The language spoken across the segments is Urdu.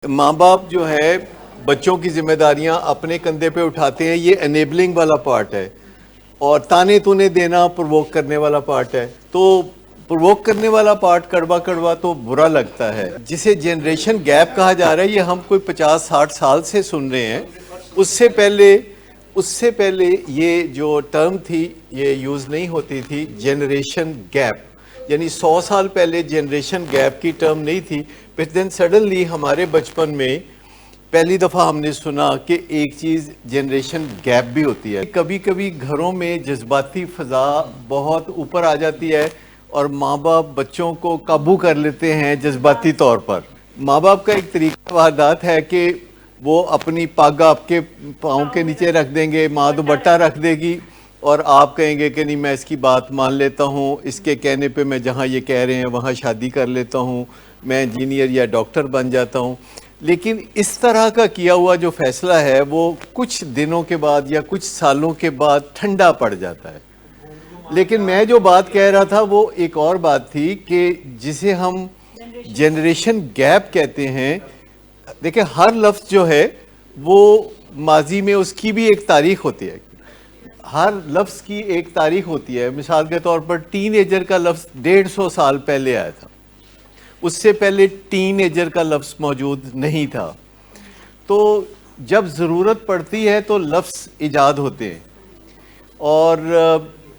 ماں باپ جو ہے بچوں کی ذمہ داریاں اپنے کندھے پہ اٹھاتے ہیں، یہ انیبلنگ والا پارٹ ہے، اور تانے تونے دینا پرووک کرنے والا پارٹ ہے۔ تو پرووک کرنے والا پارٹ کڑوا کڑوا تو برا لگتا ہے، جسے جنریشن گیپ کہا جا رہا ہے۔ یہ ہم کوئی 50-60 سال سے سن رہے ہیں۔ اس سے پہلے یہ جو ٹرم تھی یہ یوز نہیں ہوتی تھی، جنریشن گیپ، یعنی 100 سال پہلے جنریشن گیپ کی ٹرم نہیں تھی۔ پھر دین سڈنلی ہمارے بچپن میں پہلی دفعہ ہم نے سنا کہ ایک چیز جنریشن گیپ بھی ہوتی ہے۔ کبھی کبھی گھروں میں جذباتی فضا بہت اوپر آ جاتی ہے اور ماں باپ بچوں کو قابو کر لیتے ہیں جذباتی طور پر۔ ماں باپ کا ایک طریقہ واردات ہے کہ وہ اپنی پگ آپ کے پاؤں کے نیچے رکھ دیں گے، ماں دوپٹہ رکھ دے گی، اور آپ کہیں گے کہ نہیں میں اس کی بات مان لیتا ہوں، اس کے کہنے پہ میں جہاں یہ کہہ رہے ہیں وہاں شادی کر لیتا ہوں، میں انجینئر یا ڈاکٹر بن جاتا ہوں۔ لیکن اس طرح کا کیا ہوا جو فیصلہ ہے وہ کچھ دنوں کے بعد یا کچھ سالوں کے بعد ٹھنڈا پڑ جاتا ہے۔ لیکن میں جو بات کہہ رہا تھا وہ ایک اور بات تھی کہ جسے ہم جنریشن گیپ کہتے ہیں۔ دیکھیں ہر لفظ جو ہے وہ ماضی میں اس کی بھی ایک تاریخ ہوتی ہے، ہر لفظ کی ایک تاریخ ہوتی ہے۔ مثال کے طور پر ٹین ایجر کا لفظ 150 سال پہلے آیا تھا، اس سے پہلے ٹین ایجر کا لفظ موجود نہیں تھا۔ تو جب ضرورت پڑتی ہے تو لفظ ایجاد ہوتے ہیں، اور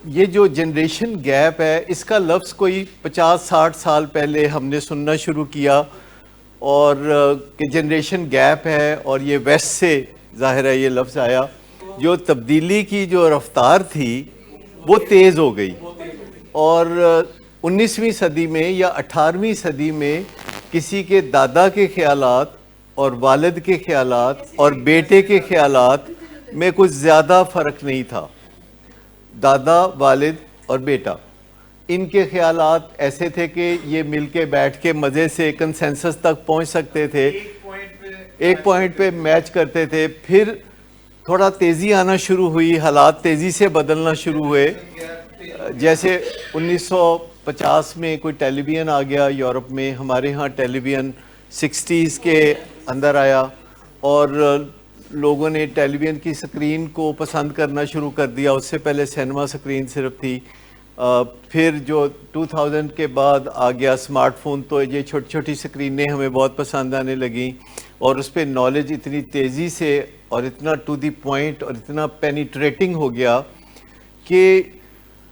یہ جو جنریشن گیپ ہے اس کا لفظ کوئی 50-60 سال پہلے ہم نے سننا شروع کیا، اور کہ جنریشن گیپ ہے، اور یہ ویسٹ سے ظاہر ہے یہ لفظ آیا۔ جو تبدیلی کی جو رفتار تھی وہ تیز ہو گئی، اور 19ویں صدی میں یا 18ویں صدی میں کسی کے دادا کے خیالات اور والد کے خیالات اور بیٹے کے خیالات میں کچھ زیادہ فرق نہیں تھا۔ دادا، والد اور بیٹا، ان کے خیالات ایسے تھے کہ یہ مل کے بیٹھ کے مزے سے کنسنسس تک پہنچ سکتے تھے، ایک پوائنٹ پہ میچ کرتے تھے۔ پھر تھوڑا تیزی آنا شروع ہوئی، حالات تیزی سے بدلنا شروع ہوئے، جیسے 1950 میں کوئی ٹیلی ویژن آ گیا یورپ میں، ہمارے ہاں ٹیلی ویژن 60s کے اندر آیا، اور لوگوں نے ٹیلی ویژن کی سکرین کو پسند کرنا شروع کر دیا۔ اس سے پہلے سینما سکرین صرف تھی۔ پھر جو 2000 کے بعد آ گیا اسمارٹ فون، تو یہ چھوٹی چھوٹی سکرینیں ہمیں بہت پسند آنے لگیں، اور اس پہ نالج اتنی تیزی سے اور اتنا ٹو دی پوائنٹ اور اتنا پینیٹریٹنگ ہو گیا کہ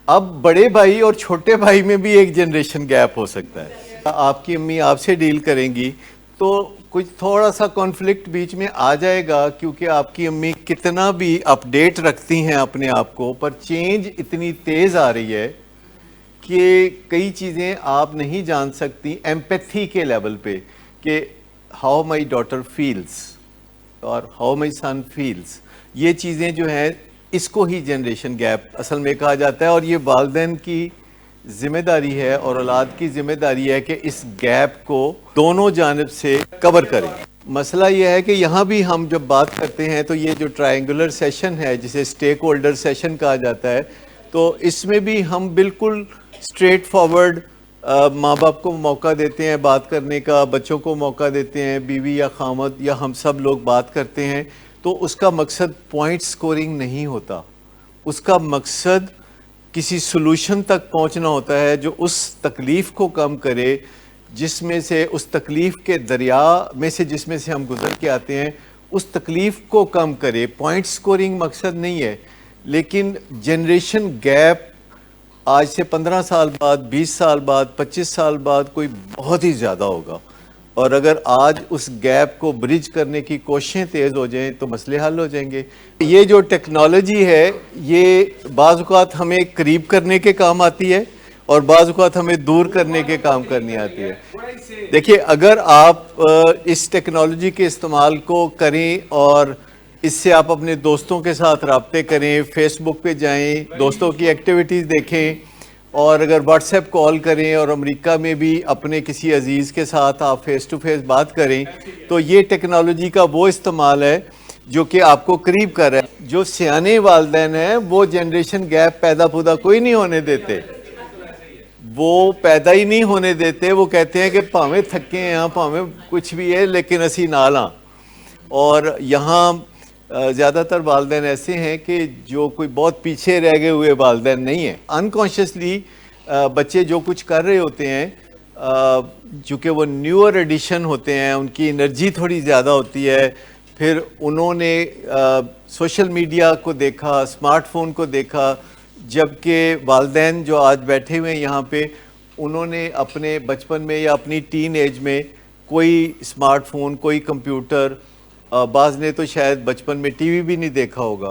اب بڑے بھائی اور چھوٹے بھائی میں بھی ایک جنریشن گیپ ہو سکتا ہے۔ آپ کی امی آپ سے ڈیل کریں گی تو کچھ تھوڑا سا کانفلکٹ بیچ میں آ جائے گا، کیونکہ آپ کی امی کتنا بھی اپ ڈیٹ رکھتی ہیں اپنے آپ کو، پر چینج اتنی تیز آ رہی ہے کہ کئی چیزیں آپ نہیں جان سکتی ایمپیتھی کے لیول پہ، کہ ہاؤ مائی ڈاٹر فیلز اور ہاؤ مائی سن فیلز، یہ چیزیں جو ہیں اس کو ہی جنریشن گیپ اصل میں کہا جاتا ہے۔ اور یہ والدین کی ذمہ داری ہے اور اولاد کی ذمہ داری ہے کہ اس گیپ کو دونوں جانب سے کور کریں۔ مسئلہ یہ ہے کہ یہاں بھی ہم جب بات کرتے ہیں تو یہ جو ٹرائنگولر سیشن ہے جسے سٹیک ہولڈر سیشن کہا جاتا ہے، تو اس میں بھی ہم بالکل اسٹریٹ فارورڈ ماں باپ کو موقع دیتے ہیں بات کرنے کا، بچوں کو موقع دیتے ہیں، بیوی یا خامد یا ہم سب لوگ بات کرتے ہیں۔ تو اس کا مقصد پوائنٹ سکورنگ نہیں ہوتا، اس کا مقصد کسی سلوشن تک پہنچنا ہوتا ہے جو اس تکلیف کو کم کرے، جس میں سے اس تکلیف کے دریا میں سے جس میں سے ہم گزر کے آتے ہیں، اس تکلیف کو کم کرے۔ پوائنٹ سکورنگ مقصد نہیں ہے، لیکن جنریشن گیپ آج سے 15 سال بعد، 20 سال بعد، 25 سال بعد کوئی بہت ہی زیادہ ہوگا، اور اگر آج اس گیپ کو برج کرنے کی کوششیں تیز ہو جائیں تو مسئلے حل ہو جائیں گے۔ یہ جو ٹیکنالوجی ہے یہ بعض اوقات ہمیں قریب کرنے کے کام آتی ہے اور بعض اوقات ہمیں دور کرنے کے کام کرنی آتی ہے۔ دیکھیے اگر آپ اس ٹیکنالوجی کے استعمال کو کریں اور اس سے آپ اپنے دوستوں کے ساتھ رابطے کریں، فیس بک پہ جائیں، دوستوں کی ایکٹیویٹیز دیکھیں، اور اگر واٹس ایپ کال کریں، اور امریکہ میں بھی اپنے کسی عزیز کے ساتھ آپ فیس ٹو فیس بات کریں، تو یہ ٹیکنالوجی کا وہ استعمال ہے جو کہ آپ کو قریب کر رہا ہے۔ جو سیانے والدین ہیں وہ جنریشن گیپ پیدا کوئی نہیں ہونے دیتے، وہ پیدا ہی نہیں ہونے دیتے. وہ کہتے ہیں کہ پاویں تھکے ہیں پاویں کچھ بھی ہے لیکن اسی نال ہاں. اور یہاں زیادہ تر والدین ایسے ہیں کہ جو کوئی بہت پیچھے رہ گئے ہوئے والدین نہیں ہیں. انکانشیسلی بچے جو کچھ کر رہے ہوتے ہیں چونکہ وہ نیور ایڈیشن ہوتے ہیں, ان کی انرجی تھوڑی زیادہ ہوتی ہے. پھر انہوں نے سوشل میڈیا کو دیکھا, اسمارٹ فون کو دیکھا, جبکہ والدین جو آج بیٹھے ہوئے ہیں یہاں پہ, انہوں نے اپنے بچپن میں یا اپنی ٹین ایج میں کوئی اسمارٹ فون, کوئی کمپیوٹر, بعض نے تو شاید بچپن میں ٹی وی بھی نہیں دیکھا ہوگا.